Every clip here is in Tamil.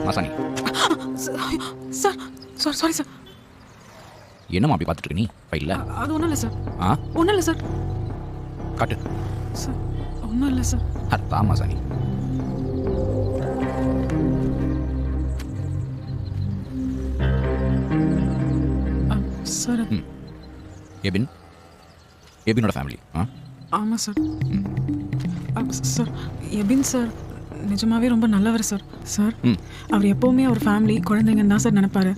Masani sir sir sorry sir. என்னம்மா அப்படி பார்த்துட்டு இருக்க நீ ஃபைல்ல? அது ஒன்றும் இல்லை சார். ஆ ஒன்றும் இல்லை சார். காட்டு. சார் ஒன்றும் இல்லை சார். அதான் மாசாணி. சார் எபினோட ஃபேமிலி. ஆமாம் சார். சார் எபின் சார் நிஜமாவே ரொம்ப நல்லவர் சார். சார் அவர் எப்போவுமே அவர் ஃபேமிலி குழந்தைங்கன்னு தான் சார் நினைப்பாரு.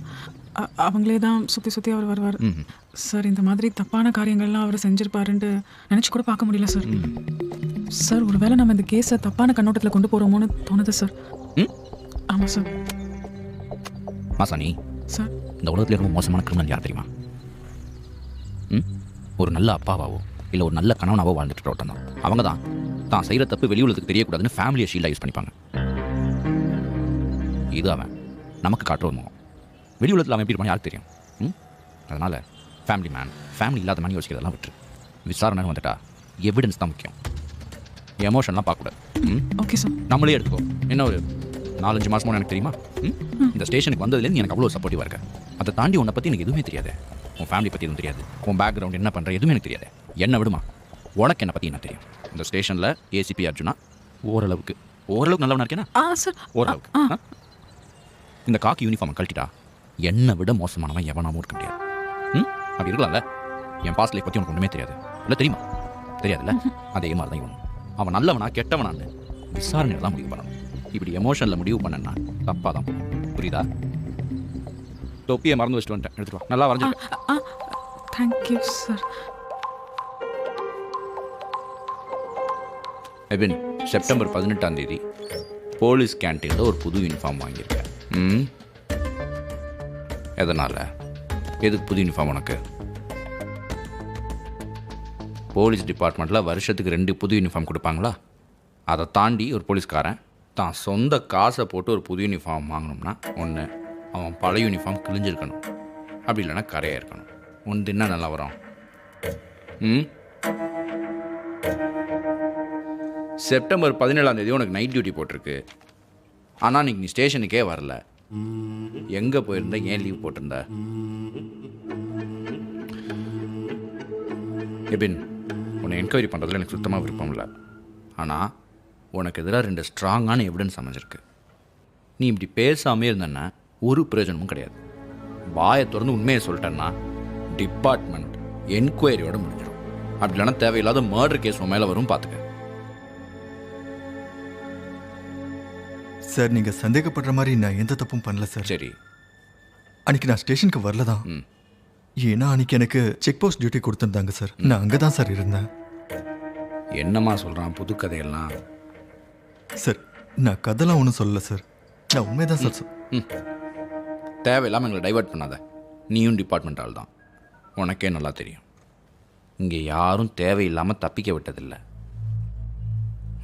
அவங்களே தான் சுற்றி சுற்றி அவர் வருவார் சார். இந்த மாதிரி தப்பான காரியங்கள்லாம் அவர் செஞ்சிருப்பாருன்ட்டு நினச்சி கூட பார்க்க முடியல சார். சார் ஒருவேளை நம்ம இந்த கேஸை தப்பான கண்ணோட்டத்தில் கொண்டு போகிறோமோன்னு தோணுது சார். ஆமாம் சார். மாசாணி சார் இந்த உலகத்தில் ரொம்ப மோசமான கிரிமினல் யார் தெரியுமா? ஒரு நல்ல அப்பாவாவோ இல்லை ஒரு நல்ல கணவனாவோ வாழ்ந்துட்டு ஒருத்தன் தான். அவங்க தான் செய்கிற தப்பு வெளி உலகத்துக்கு தெரியக்கூடாதுன்னு ஃபேமிலியை ஷீல்டாக யூஸ் பண்ணிப்பாங்க. இது அவன் நமக்கு காட்டுற ஒரு முகம். வெளி உலகத்தில் அவன் எப்படி இருப்பான் யாருக்கு தெரியும்? அதனால் ஃபேமிலி இல்லாத மாதிரி யோசிக்கிறதெல்லாம் விட்டுரு. விசாரணைன்னு வந்துட்டா எவிடன்ஸ் தான் முக்கியம். எமோஷன்லாம் பார்க்கக்கூடாது. Okay sir. நம்மளே எடுத்துக்கோ. என்ன ஒரு 4-5 மாதமும் எனக்கு தெரியுமா? இந்த ஸ்டேஷனுக்கு வந்ததுலேருந்து எனக்கு அவ்வளோ சப்போர்ட்டிவாக இருக்கேன். அதை தாண்டி உன்னை பற்றி எனக்கு எதுவுமே தெரியாது. உன் ஃபேமிலி பற்றி எதுவும் தெரியாது. உன் பேக்ரவுண்ட் என்ன பண்ணுற எதுவுமே எனக்கு தெரியாது. என்ன விடுமா, உனக்கு என்னை பற்றி என்ன தெரியும்? இந்த ஸ்டேஷனில் ஏசிபி அர்ஜுனா ஓரளவுக்கு நல்லவனா இருக்கேனா? சார் ஓரளவுக்கு. இந்த காக்கி யூனிஃபார்மை கழட்டிட்டா என்னை விட மோசமானவன் எவனாவும் இருக்க முடியாது. அப்படி இருக்கலாம்ல? என் பாஸ்ட் லைஃப் பற்றி உனக்கு ஒன்றுமே தெரியாது இல்லை, தெரியுமா? தெரியாதுல்ல? அதே மாதிரி தான் இவன். அவன் நல்லவனா கெட்டவனான்னு விசாரணையில் தான் முடிவு பண்ணணும். இப்படி எமோஷனில் முடிவு பண்ணனா தப்பாக தான் போகும். புரியுதா? தொப்பியை மறந்து வச்சுட்டு வந்துட்டேன், எடுத்துட்டு வா. நல்லா வரைஞ்சிருக்கேன். Thank you sir. எபின், செப்டம்பர் 18ஆம் தேதி போலீஸ் கேன்டீனில் ஒரு புது யூனிஃபார்ம் வாங்கியிருக்கேன். எதனால்? எதுக்கு புது யூனிஃபார்ம் உனக்கு? போலீஸ் டிபார்ட்மெண்ட்டில் வருஷத்துக்கு 2 புது யூனிஃபார்ம் கொடுப்பாங்களா? அதை தாண்டி ஒரு போலீஸ்காரன் தான் சொந்த காசை போட்டு ஒரு புது யூனிஃபார்ம் வாங்கணும்னா ஒன்று அவன் பழைய யூனிஃபார்ம் கிழிஞ்சிருக்கணும், அப்படி இல்லைன்னா கரையாக இருக்கணும். ஒன்று என்ன நல்லா வரும்? செப்டம்பர் 17ஆம் தேதி உனக்கு நைட் டியூட்டி போட்டிருக்கு. ஆனால் நீ ஸ்டேஷனுக்கே வரல. எங்கே போயிருந்த? ஏன் லீவ் போட்டிருந்த? எபின், உன்னை என்கொயரி பண்ணுறதுல எனக்கு சுத்தமாக விருப்பம் இல்லை. ஆனால் உனக்கு எதிராக 2 ஸ்ட்ராங்கான எவிடன்ஸ் அமைஞ்சிருக்கு. நீ இப்படி பேசாமே இருந்தன்னா ஒரு பிரயோஜனமும் கிடையாது. வாயை திறந்து உண்மையை சொல்லிட்டேன்னா டிபார்ட்மெண்ட் என்கொயரியோட முடிஞ்சிடும். அப்படி இல்லைன்னா தேவையில்லாத மர்டர் கேஸ் உன் மேலே வரும், பார்த்துக்க. சார், நீங்கள் சந்தேகப்படுற மாதிரி நான் எந்த தப்பும் பண்ணல சார். சரி. அன்றைக்கி நான் ஸ்டேஷனுக்கு வரல தான். ஏன்னா அன்றைக்கி எனக்கு செக் போஸ்ட் டியூட்டி கொடுத்துருந்தாங்க சார். நான் அங்கே தான் சார் இருந்தேன். என்னம்மா சொல்கிறான் புது கதையெல்லாம்? சார், நான் கதைலாம் ஒன்றும் சொல்லலை சார். நான் உண்மைதான் சார். தேவையில்லாமல் எங்களை டைவர்ட் பண்ணாத. நீயும் டிபார்ட்மெண்ட் ஆள் தான், உனக்கே நல்லா தெரியும். இங்கே யாரும் தேவையில்லாமல் தப்பிக்க விட்டதில்லை.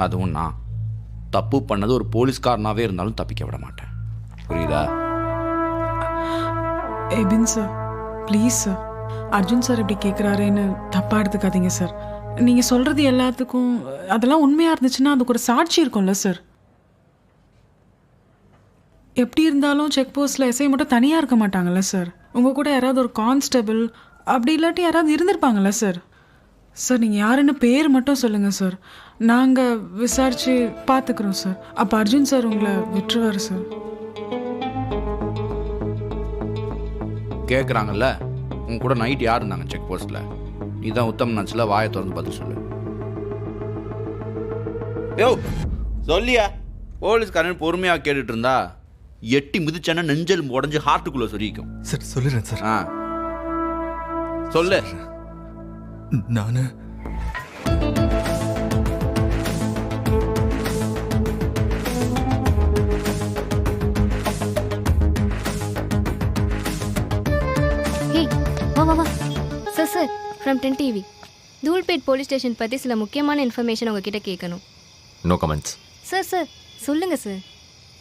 அதுவும் நான் தப்பு பண்ணது ஒரு போலீஸ்காரனாகவே இருந்தாலும் தப்பிக்க விட மாட்டேன். புரியுதா? Ebin sir, please sir. Arjun sir இப்படி கேட்குறாருன்னு தப்பாக எடுத்துக்காதீங்க சார். நீங்கள் சொல்கிறது எல்லாத்துக்கும் அதெல்லாம் உண்மையாக இருந்துச்சுன்னா அதுக்கு ஒரு சாட்சி இருக்கும்ல சார். எப்படி இருந்தாலும் செக் போஸ்ட்டில் எஸ்ஐ மட்டும் தனியாக இருக்க மாட்டாங்கல்ல சார். உங்கள் கூட யாராவது ஒரு கான்ஸ்டபிள் அப்படி இல்லாட்டி யாராவது இருந்திருப்பாங்கல்ல சார். சார், நீங்கள் யாருன்னு பேர் மட்டும் சொல்லுங்கள் சார். நாங்கள் விசாரித்து பார்த்துக்குறோம் சார். அப்போ அர்ஜுன் சார் உங்களை விட்டுருவார் சார். கேட்குறாங்கல்ல, உங்க கூட நைட் யார் இருந்தாங்க செக் போஸ்ட்டில்? நீதான் உத்தம் நாச்சில் வாயை திறந்து பதில் சொல்லு. யோ சொல்லியா? போலீஸ்காரன் பொறுமையாக கேட்டுட்டு இருந்தா எட்டி மிதிச்சானா நெஞ்சல் உடஞ்சி ஹார்ட்டுக்குள்ளே சொரிக்கும். சார், சொல்லிடுறேன் சார். சொல்லு. நான் sir from 10 TV. Dhoolpet police station பற்றி சில முக்கியமான இன்ஃபர்மேஷன் உங்ககிட்ட கேட்கணும். No comments. சார் சொல்லுங்கள் சார்.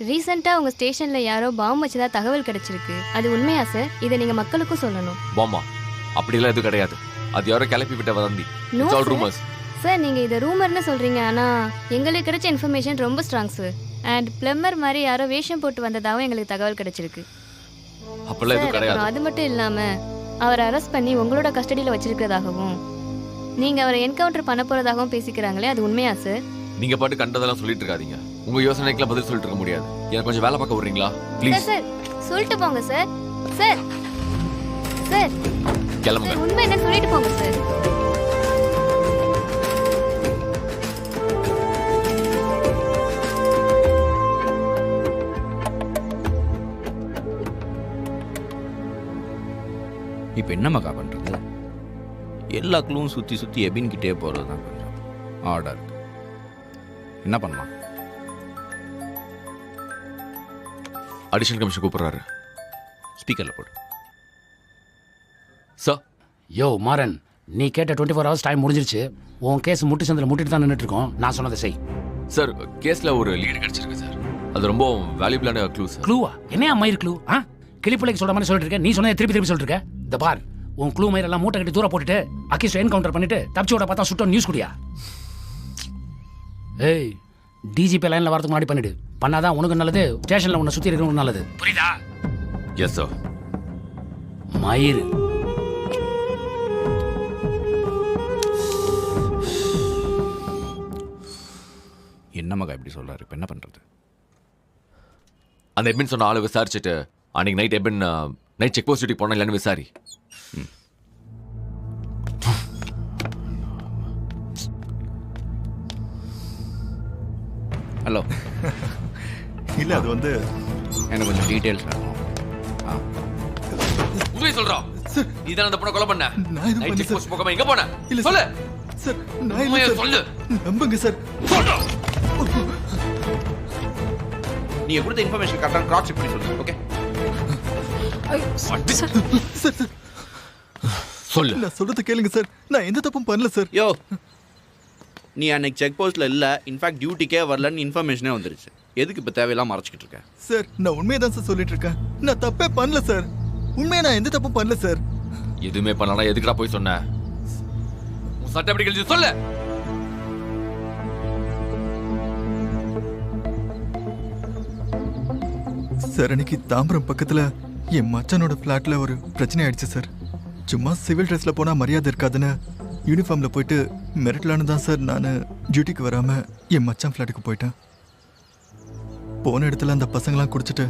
ரீசெண்டாக உங்கள் ஸ்டேஷனில் யாரோ பாம்பு வச்சதா தகவல் கிடைச்சிருக்கு. அது உண்மையா சார்? இதை நீங்கள் மக்களுக்கும் சொல்லணும். பாம்பா? அப்படிலாம் எதுவும் கிடையாது. அது யாரோ கிளப்பி விட்ட வதந்தி. It's all rumours. சார், நீங்கள் இதை ரூமர்னு சொல்கிறீங்க, ஆனால் எங்களுக்கு கிடைச்ச இன்ஃபர்மேஷன் ரொம்ப ஸ்ட்ராங் சார். அண்ட் பிளம்பர் மாதிரி யாரோ வேஷம் போட்டு வந்ததாகவும் எங்களுக்கு தகவல் கிடைச்சிருக்கு. அப்பெல்லாம் எதுவும் சார், கிடையாது. அப்புறம் அது மட்டும் இல்லாமல் அவரை அரெஸ்ட் பண்ணி உங்களோட கஸ்டடியில் வச்சிருக்கிறதாகவும் நீங்கள் அவரை என்கவுண்டர் பண்ண போகிறதாகவும் பேசிக்கிறாங்களே, அது உண்மையா சார்? நீங்க பாட்டு கண்டதெல்லாம் சொல்லிட்டு இருக்காதீங்க. உங்க யோசனைக்கெல்லாம் பதில் சொல்லிட்டு இருக்க முடியாது. எனக்கு கொஞ்சம் வேலை பார்க்க விடுறீங்களா சார் ப்ளீஸ்? சார் சொல்லிட்டு போங்க சார். சார் சார் கிளம்புங்க. சார், உண்மை என்ன சொல்லிட்டு போங்க சார். இப்போ என்ன மகா பண்ணுறது? எல்லா க்ளூவும் சுற்றி சுற்றி எபின் கிட்டே போகிறது தான் கொஞ்சம் ஆர்டர் இருக்கு. என்ன பண்ணலாம்? அடிஷனல் கமிஷன் கூப்பிடுறாரு. ஸ்பீக்கரில் போடு. சார், யோ மாறன், நீ கேட்ட 24 ஹவர்ஸ் டைம் முடிஞ்சிருச்சு. உன் கேஸ் முட்டு சந்தில் முட்டிட்டு தான் நின்றுட்டு இருக்கோம். நான் சொன்னதை செய். சார் கேஸ்ல ஒரு லீடு கிடைச்சிருக்கு சார். அது ரொம்ப வேல்யூபிளான க்ளூ சார். க்ளூவா? என்னையா மயிர் க்ளூ? கிளிப்பிள்ளைக்கு சொல்ற மாதிரி சொல்லிட்டு இருக்க. நீ சொன்னதை திருப்பி திருப்பி சொல்லிட்டு இருக்க. இந்த பார், உன் க்ளூ மயிர் எல்லாம் மூட்டை கட்டி தூர போட்டுட்டு அக்கிஸ்ட் என்கவுண்டர் பண்ணிட்டு தப்பிச்சோட பார்த்தா சுட்டோம் நியூஸ் குடியா? ஏய், டிஜிபி லைன்ல வரதுக்கு முன்னாடி பண்ணிடு. பண்ணாதான் உனக்கு நல்லது, ஸ்டேஷன்ல உன்னை சுத்தி இருக்கிறவங்க நல்லது. புரியுதா? Yes sir. மயிர் என்ன மகா இப்படி சொல்கிறாரு? இப்போ என்ன பண்ணுறது? அந்த எபின் சொன்ன ஆளை விசாரிச்சுட்டு அன்னைக்கு night Ebin night check post duty போனா இல்லைன்னு விசாரி. ஹலோ, இல்ல அது வந்து எனக்கு கொஞ்சம் டீட்டெயில்ஸ் வேணும். உண்மையை சொல்றான். நீ தானே அந்த பொண்ணை கொலை பண்ண? நான் எதுவும் நைட் பண்ணல செக் சார். போஸ்ட் போகாம எங்க போன? இல்ல சொல்லு. சார், நான் இல்ல உண்மையை சார். சொல்லு. நம்புங்க சார். சொல்லு. நீங்கள் கொடுத்த இன்ஃபர்மேஷன் கரெக்டாக கிராஸ் செக் பண்ணி சொல்லுங்கள். ஓகே? சார் சார், சார், சொல்லு. நான் சொல்றத கேளுங்க சார். நான் எந்த தப்பும் பண்ணல சார். யோ, நீ அன்னைக்கு செக் போஸ்ட்டில் இல்லை, இன்ஃபேக்ட் டியூட்டிக்கே வரலன்னு இன்ஃபர்மேஷனே வந்துருச்சு. எதுக்கு இப்போ தேவையில்லாம மறைச்சிக்கிட்டு இருக்கேன்? சார், நான் உண்மையை தான் சார் சொல்லிட்டு இருக்கேன். நான் தப்பே பண்ணல சார். உண்மையை நான் எந்த தப்பும் பண்ணல சார். எதுவுமே பண்ணலனா எதுக்குடா போய் சொன்ன? உன் சட்டை எப்படி கிழிச்சு சொல்லு. சார், அன்னைக்கு தாம்பரம் பக்கத்துல என் மச்சானோட ஃப்ளாட்ல ஒரு பிரச்சனை ஆயிடுச்சு சார். சும்மா சிவில் ட்ரெஸ்ல போனா மரியாதை இருக்காதுன்னு யூனிஃபார்ம்ல போயிட்டு மிரட்டலான்னு தான் சார் நான் டியூட்டிக்கு வராம என் மச்சான் ஃப்ளாட்டுக்கு போயிட்டேன். போன இடத்துல அந்த பசங்களாம் குடிச்சிட்டு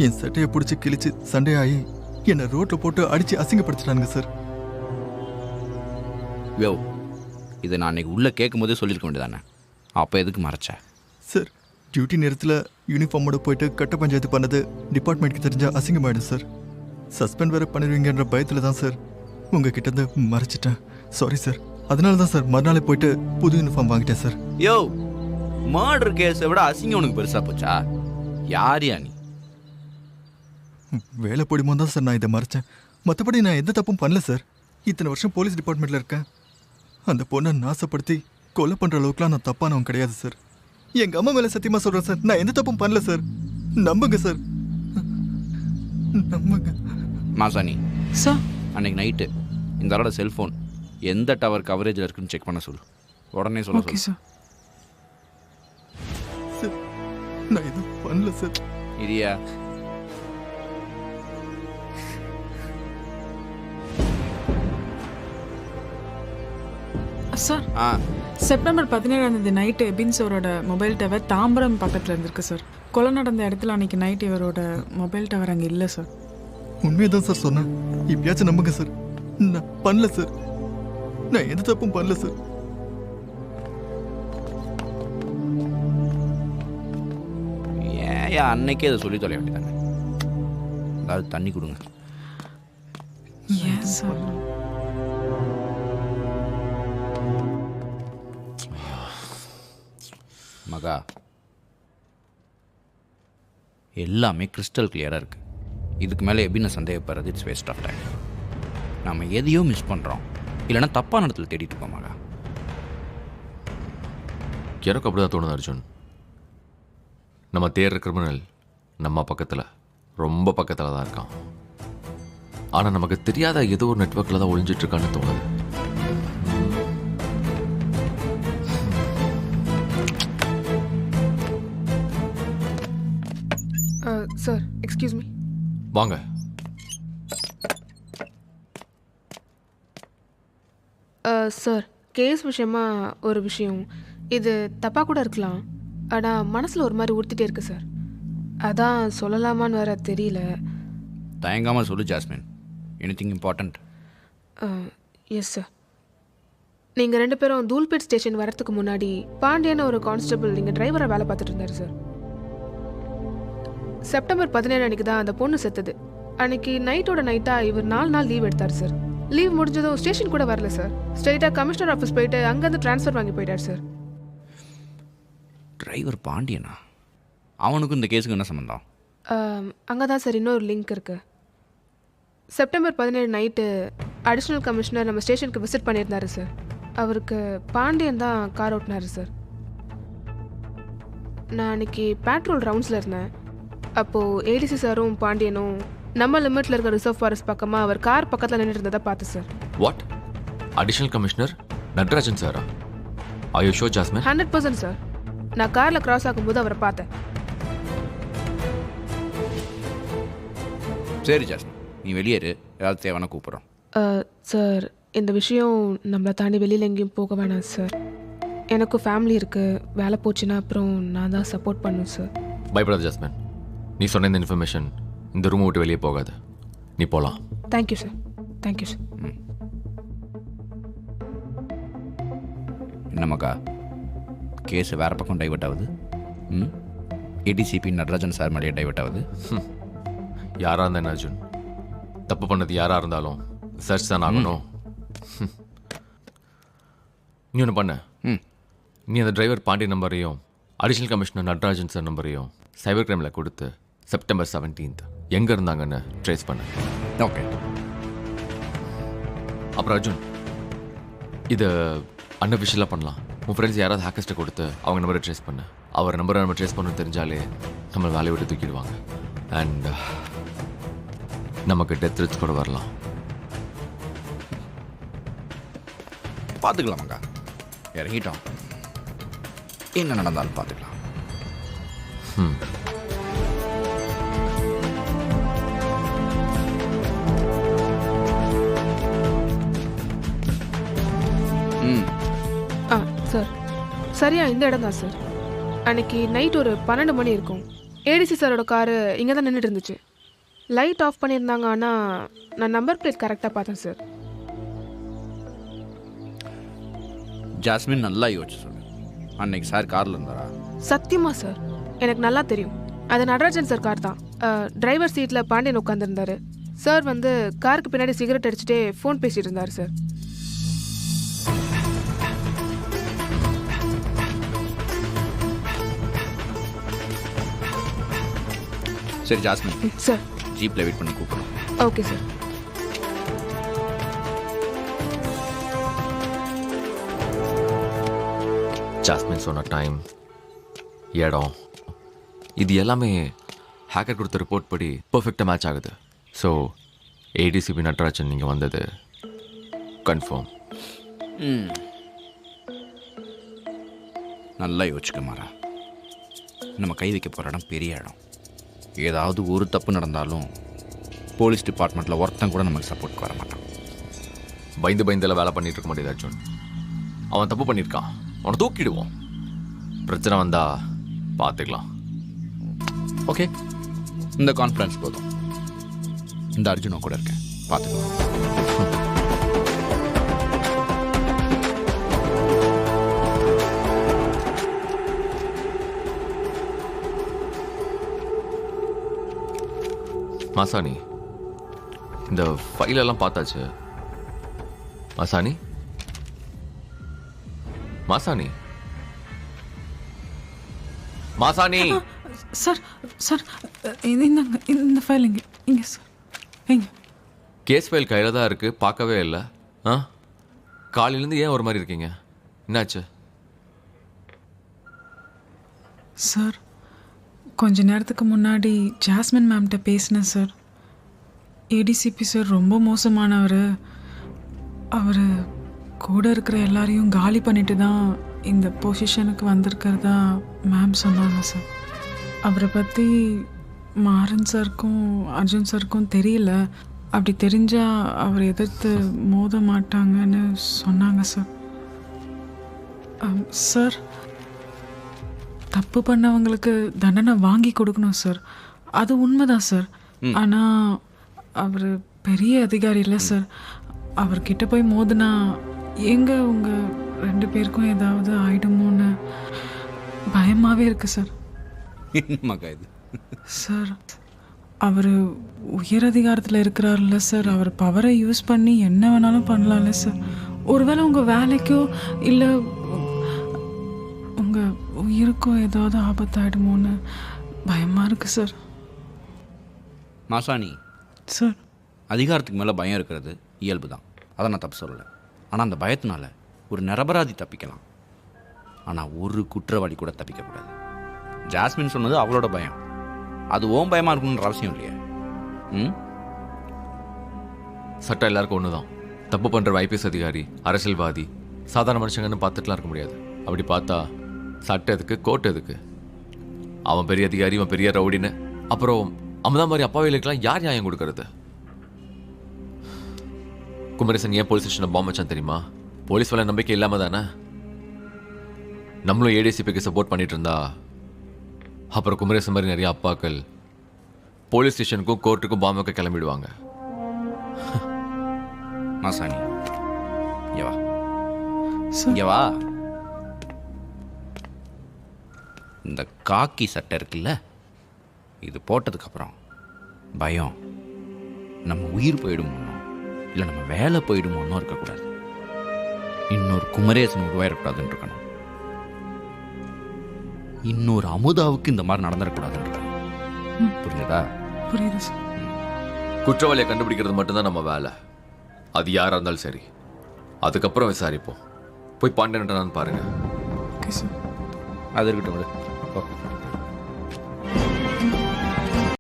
என் சட்டையை பிடிச்சி கிழிச்சு சண்டையாகி என்னை ரோட்ல போட்டு அடிச்சு அசிங்கப்படுத்திட்டானுங்க சார். யோ, இதை நான் அன்னைக்கு உள்ளே கேட்கும் போதே சொல்லியிருக்க வேண்டியதானே? அப்போ எதுக்கு மறைச்ச? சார், டியூட்டி நேரத்தில் யூனிஃபார்மோட போயிட்டு கட்ட பஞ்சாயத்து பண்ணது டிபார்ட்மெண்ட்க்கு தெரிஞ்சா அசிங்கமாயிடும் சார். சஸ்பெண்ட் வேற பண்ணிடுவீங்கன்ற பயத்தில் தான் சார் உங்ககிட்ட இருந்து மறைச்சிட்டேன். Sorry sir. அதனால தான் சார் மறுநாளே போயிட்டு புது யூனிஃபார்ம் வாங்கிட்டேன் சார். யோ, மர்டர் கேஸை விட அசிங்கம் உனக்கு பெருசாக போச்சா? யாரியா நீ? வேலை போடும்போது தான் சார் நான் இதை மறைச்சேன். மற்றபடி நான் எந்த தப்பும் பண்ணல சார். இத்தனை வருஷம் போலீஸ் டிபார்ட்மெண்ட்டில் இருக்கேன். அந்த பொண்ணை நாசப்படுத்தி கொலை பண்ணுற அளவுக்குலாம் நான் தப்பானவன் கிடையாது சார். எங்கள் அம்மா மேலே சத்தியமாக சொல்கிறேன் சார். நான் எந்த தப்பும் பண்ணல சார். நம்புங்க சார், நம்புங்க. மாசாணி, சார் அன்னைக்கு நைட்டு இந்த ஆளோட செல்ஃபோன் எந்த டவர் கவரேஜில் இருக்குன்னு செக் பண்ண சொல்லு. உடனே சொல்ல ஓகே சொல்லு. சார். சார், நான் எதுவும் பண்ணல சார். இரியா. சார், ஆ, செப்டம்பர் 17 நைட்டு எபின்ஸோரோட மொபைல் டவர் தாம்பரம் பக்கத்தில் இருந்திருக்கு சார். கொலை நடந்த இடத்துல அன்னைக்கு நைட் இவரோட மொபைல் டவர் அங்கே இல்லை சார். உண்மையை தான் சார் சொன்னேன். இப்பயாச்சும் நம்புங்க சார். நான் பண்ணல சார். நான் எந்த தப்பும் பண்ணல சார். ஏன் அன்னைக்கே அதை சொல்லி தொலைய வேண்டியதானே? அதாவது தண்ணி கொடுங்க. ஏன் சார்? மகா, எல்லாமே கிறிஸ்டல் கிளியராக இருக்குது. இதுக்கு மேலே எப்படின்னு சந்தேகப்படுறது இட்ஸ் வேஸ்ட் ஆஃப் டைம். நம்ம எதையோ மிஸ் பண்ணுறோம், இல்லைன்னா தப்பான இடத்துல தேடிட்டு இருக்கோம். மகா, எனக்கு அப்படிதான் தோணுது அர்ஜுன். நம்ம தேடுற கிரிமினல் நம்ம பக்கத்தில், ரொம்ப பக்கத்தில் தான் இருக்கான். ஆனால் நமக்கு தெரியாத ஏதோ ஒரு நெட்வொர்க்கில் தான் ஒழிஞ்சிட்டு இருக்கான்னு தோணுது. Sir excuse me. வாங்க. சார் கேஸ் விஷயமா ஒரு விஷயம். இது தப்பாக கூட இருக்கலாம், ஆனால் மனசில் ஒரு மாதிரி உறுத்திட்டே இருக்கு சார். அதான் சொல்லலாமான்னு வேற தெரியல. தயங்காமல் சொல்லு jasmine. Anything important? Yes sir. நீங்கள் 2 பேரும் தூல்பேட் ஸ்டேஷன் வரத்துக்கு முன்னாடி பாண்டியன் ஒரு கான்ஸ்டபிள் நீங்கள் டிரைவரை வேலை பார்த்துட்டு இருந்தார் சார். செப்டம்பர் 17 அன்னைக்கு தான் அந்த பொண்ணு செத்துது. அன்னைக்கு நைட்டோட நைட்டாக இவர் 4 நாள் லீவ் எடுத்தார் சார். லீவ் முடிஞ்சதும் ஸ்டேஷன் கூட வரல சார். ஸ்ட்ரைட்டாக கமிஷனர் ஆஃபீஸ் போயிட்டு அங்கேருந்து ட்ரான்ஸ்ஃபர் வாங்கி போயிட்டார் சார். டிரைவர் பாண்டியனா? அவனுக்கும் இந்த கேஸுக்கு என்ன சம்மந்தம்? அங்கே தான் சார் இன்னொரு லிங்க் இருக்குது. செப்டம்பர் 17 நைட்டு அடிஷ்னல் கமிஷனர் நம்ம ஸ்டேஷனுக்கு விசிட் பண்ணியிருந்தாரு சார். அவருக்கு பாண்டியன் தான் கார் ஓட்டினார் சார். நான் அன்றைக்கி பேட்ரோல் ரவுண்ட்ஸில் இருந்தேன். அப்போது ஏடிசி சாரும் பாண்டியனும் நம்ம லிமிட்டில் இருக்க ரிசர்வ் ஃபாரஸ்ட் பக்கமாக அவர் கார் பக்கத்தில் நின்றுட்டு இருந்ததை பார்த்து sir. What? Additional commissioner Natarajan சாரா? Are you sure Jasmine? 100% sir. நான் காரில் கிராஸ் ஆகும்போது அவரை பார்த்தேன். சரி ஜாஸ்மின், நீ வெளியேறு. ஏதாவது தேவைன்னா கூப்பிட்றோம். சார் இந்த விஷயம் நம்மளை தாண்டி வெளியில் எங்கேயும் போக வேணாம் சார். எனக்கும் ஃபேமிலி இருக்குது. வேலை போச்சுன்னா அப்புறம் நான் தான் சப்போர்ட் பண்ணுவேன் சார். பயப்படாத ஜாஸ்மின். நீ சொன்ன இந்த இன்ஃபர்மேஷன் இந்த ரூமை விட்டு வெளியே போகாது. நீ போகலாம். Thank you sir. Thank you sir. என்னம்மாக்கா கேஸ் வேறு பக்கம் டைவர்ட் ஆகுது? ஏடிசிபி நடராஜன் சார் மேலேயே டைவர்ட் ஆகுது. யாராக இருந்தா என்ன அர்ஜுன்? தப்பு பண்ணது யாராக இருந்தாலும் சர்ச் தான் ஆகணும். நீ ஒன்று பண்ண. நீ அந்த டிரைவர் பாண்டிய நம்பரையும் அடிஷனல் கமிஷனர் நடராஜன் சார் நம்பரையும் சைபர் கிரைமில் கொடுத்து செப்டம்பர் 17 எங்கே இருந்தாங்கன்னு ட்ரேஸ் பண்ண. ஓகே. அப்புறம் அர்ஜுன், இதை அன்அஃபிஷியலாக பண்ணலாம். உன் ஃப்ரெண்ட்ஸ் யாராவது ஹேக்கர்ஸ்ட்டை கொடுத்து அவங்க நம்பரை ட்ரேஸ் பண்ண. அவர் நம்பரை நம்ம ட்ரேஸ் பண்ணணும்னு தெரிஞ்சாலே நம்ம வேலையை விட்டு தூக்கிடுவாங்க. அண்ட் நமக்கு டெத் த்ரெட்ஸ் கூட வரலாம். பார்த்துக்கலாமாக்கா, இறங்கிட்டோம். என்ன நடந்தாலும் பார்த்துக்கலாம். சார் சரியா இந்த இடம் தான் சார். அன்னைக்கு நைட் ஒரு 12 மணி இருக்கும். ஏடிசி சாரோட காரு இங்கே தான் நின்றுட்டு இருந்துச்சு. லைட் ஆஃப் பண்ணியிருந்தாங்க, ஆனால் நான் நம்பர் பிளேட் கரெக்டாக பார்த்தேன் சார். ஜாஸ்மின் நல்லா யோசிச்சு சொல்லு. அன்னைக்கு சார் காரில் இருந்தாரா? சத்தியமா சார் எனக்கு நல்லா தெரியும். அது நடராஜன் சார் கார் தான். டிரைவர் சீட்டில் பாண்டியன் உட்காந்துருந்தாரு. சார் வந்து காருக்கு பின்னாடி சிகரெட் அடிச்சுட்டே ஃபோன் பேசிட்டு இருந்தார் சார். சரி ஜாஸ்மின், சார் ஜீப்பில் வெயிட் பண்ணி கூப்பிடணும். Okay sir. ஜாஸ்மின் சொன்ன டைம், இடம், இது எல்லாமே ஹேக்கர் கொடுத்த ரிப்போர்ட் படி பர்ஃபெக்டாக மேட்ச் ஆகுது. ஸோ ஏடிசிபி நடராஜன் நீங்கள் வந்தது கன்ஃபார்ம். நல்லா யோசிச்சுக்க மாறா. நம்ம கை வைக்க போகிற இடம் பெரிய இடம். ஏதாவது ஒரு தப்பு நடந்தாலும் போலீஸ் டிபார்ட்மெண்ட்டில் ஒருத்தன் கூட நமக்கு சப்போர்ட் வர மாட்டான். பயந்தெல்லாம் வேலை பண்ணிட்டு இருக்க முடியாது அர்ஜுன். அவன் தப்பு பண்ணியிருக்கான், அவனை தூக்கிடுவோம். பிரச்சனை வந்தா பார்த்துக்கலாம். ஓகே, இந்த கான்ஃபிடன்ஸ் போதும். இந்த அர்ஜுனும் கூட இருக்கேன், பார்த்துக்கலாம். மாசாணி, இந்த ஃபைலெல்லாம் பார்த்தாச்சு. மாசாணி, மாசாணி, மாசாணி. சார் சார் இந்தாங்க, இந்த ஃபைல் இங்கே இங்கே சார். இங்கே கேஸ் ஃபைல் கையில் தான் இருக்குது, பார்க்கவே இல்லை. காலையிலேருந்து ஏன் ஒரு மாதிரி இருக்கீங்க? என்னாச்சு? சார் கொஞ்ச நேரத்துக்கு முன்னாடி ஜாஸ்மின் மேம்கிட்ட பேசினேன் சார். ஏடிசிபி சார் ரொம்ப மோசமானவர். அவர் கூட இருக்கிற எல்லாரையும் காலி பண்ணிட்டு தான் இந்த பொசிஷனுக்கு வந்திருக்கிறதா மேம் சொன்னாங்க சார். அவரை பற்றி மாறன் சாருக்கும் அர்ஜுன் சாருக்கும் தெரியல. அப்படி தெரிஞ்சா அவர் எதிர்த்து மோத மாட்டாங்கன்னு சொன்னாங்க சார். சார், தப்பு பண்ணவங்களுக்கு தண்டனை வாங்கி கொடுக்கணும் சார், அது உண்மைதான் சார். ஆனால் அவர் பெரிய அதிகாரி இல்லை சார். அவர்கிட்ட போய் மோதுனா எங்க உங்கள் 2 பேருக்கும் ஏதாவது ஆயிடுமோன்னு பயமாகவே இருக்கு சார். மகா இது சார், அவர் உயர் அதிகாரத்தில் இருக்கிறார்ல சார், அவர் பவரை யூஸ் பண்ணி என்ன வேணாலும் பண்ணலாம்ல சார். ஒருவேளை உங்கள் வேலைக்கோ இல்லை உங்கள் உயிருக்கோ ஏதாவது ஆபத்தாயிடுமோன்னு பயமாக இருக்கு சார். மாசாணி, சார், அதிகாரத்துக்கு மேலே பயம் இருக்கிறது இயல்பு தான், அதை நான் தப்பு சொல்லலை. ஆனால் அந்த பயத்தினால ஒரு நிரபராதி தப்பிக்கலாம், ஆனால் ஒரு குற்றவாளி கூட தப்பிக்கக்கூடாது. ஜாஸ்மின் சொன்னது அவளோட பயம், அது ஓம் பயமாக இருக்கணுன்ற அவசியம் இல்லையே. சட்டம் எல்லாருக்கும் ஒன்று தான். தப்பு பண்ணுற ஐபிஎஸ் அதிகாரி, அரசியல்வாதி, சாதாரண மனுஷங்கன்னு பார்த்துட்டுலாம் இருக்க முடியாது. அப்படி பார்த்தா சட்டம் எதுக்கு, கோர்ட் எதுக்கு? அவன் பெரிய அதிகாரி, இவன் பெரிய ரவுடின்னு அப்புறம் அம்மதான் மாதிரி அப்பாவிகளுக்கெல்லாம் யார் நியாயம் கொடுக்கறது? குமரேசன் ஏன் போலீஸ் ஸ்டேஷனில் பாம்பு வச்சான் தெரியுமா? போலீஸ் வேலை நம்பிக்கை இல்லாமல் தானே. நம்மளும் ஏடிசிபிக்கு சப்போர்ட் பண்ணிட்டு இருந்தா அப்புறம் குமரேசன் மாதிரி நிறைய அப்பாக்கள் போலீஸ் ஸ்டேஷனுக்கும் கோர்ட்டுக்கும் பாம்பு வைக்க கிளம்பிடுவாங்க. மாசாணி, இங்க வா, சார். இங்க வா. இந்த காக்கி சட்டை இருக்குல்ல, இது போட்டதுக்கப்புறம் பயம் நம்ம உயிர் போயிடுமோனோ இல்லை நம்ம வேலை போயிடுமோனோ இருக்கக்கூடாது. இன்னொரு குமரேசன் உருவாயிடக்கூடாதுன்னு இருக்கணும். இன்னொரு அமுதாவுக்கு இந்த மாதிரி நடந்துடக்கூடாதுன்னு இருக்கணும். புரியுதா? புரியுது சார். குற்றவாளியை கண்டுபிடிக்கிறது மட்டும்தான் நம்ம வேலை. அது யாராக இருந்தாலும் சரி. அதுக்கப்புறம் விசாரிப்போம். போய் பாண்டியன் பாருங்க. Okay sir. அது இருக்கட்டும் விடு. ஓகே.